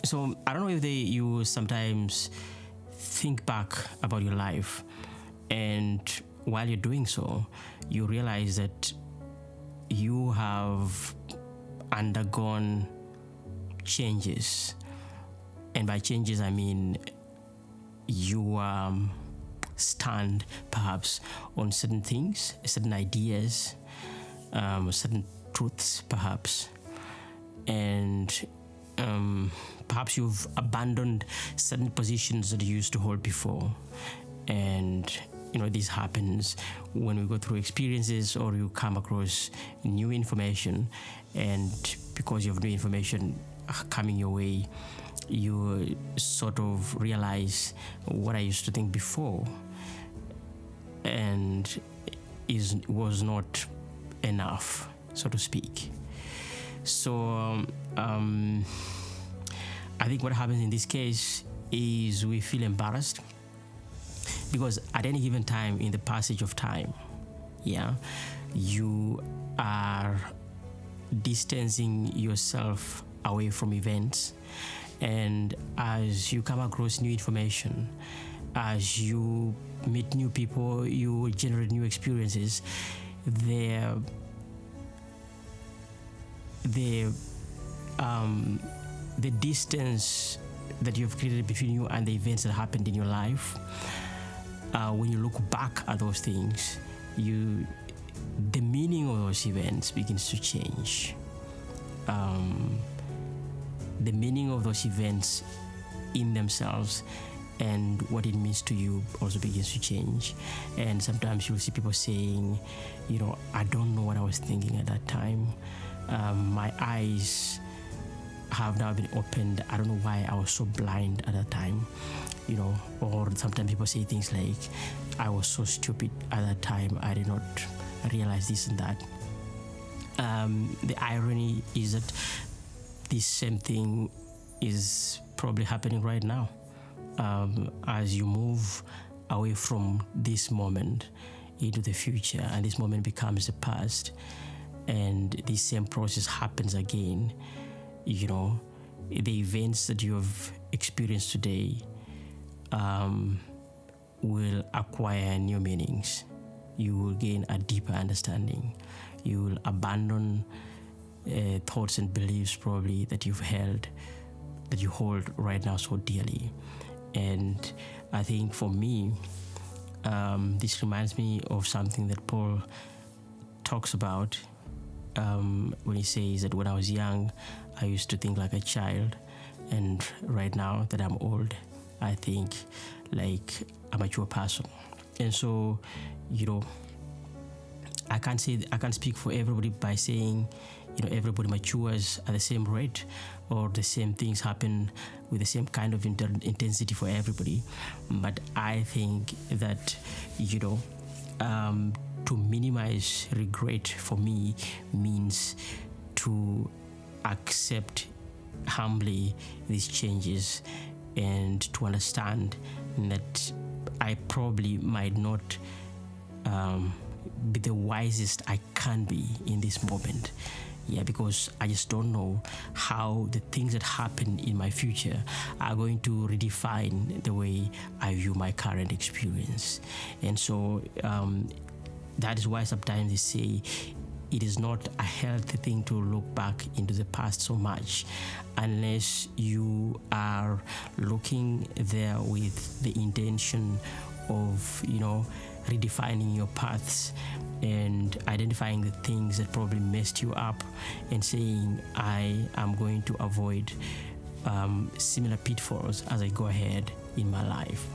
So I don't know if you sometimes think back about your life, and while you're doing so, you realize that you have undergone changes. And by changes, I mean you stand perhaps on certain things, certain ideas, certain truths perhaps, and perhaps you've abandoned certain positions that you used to hold before. And this happens when we go through experiences or you come across new information, and because you have new information coming your way, you sort of realize what I used to think before and was not enough, so to speak. So I think what happens in this case is we feel embarrassed because at any given time in the passage of time, you are distancing yourself away from events. And as you come across new information, as you meet new people, you generate new experiences, the distance that you've created between you and the events that happened in your life, when you look back at those things, the meaning of those events begins to change. The meaning of those events in themselves and what it means to you also begins to change. And sometimes you'll see people saying, I don't know what I was thinking at that time. My eyes have now been opened. I don't know why I was so blind at that time. Or sometimes people say things like, I was so stupid at that time. I did not realize this and that. The irony is that this same thing is probably happening right now. As you move away from this moment into the future, and this moment becomes the past, and this same process happens again, the events that you have experienced today will acquire new meanings. You will gain a deeper understanding. You will abandon thoughts and beliefs probably that you hold right now so dearly. And I think for me, this reminds me of something that Paul talks about when he says that when I was young, I used to think like a child, and right now that I'm old, I think like a mature person. And so, I can't speak for everybody by saying, everybody matures at the same rate or the same things happen with the same kind of intensity for everybody. But I think that, to minimize regret for me means to accept humbly these changes and to understand that I probably might not be the wisest I can be in this moment. Because I just don't know how the things that happen in my future are going to redefine the way I view my current experience. And so that is why sometimes they say it is not a healthy thing to look back into the past so much unless you are looking there with the intention of, redefining your paths and identifying the things that probably messed you up and saying, I am going to avoid similar pitfalls as I go ahead in my life.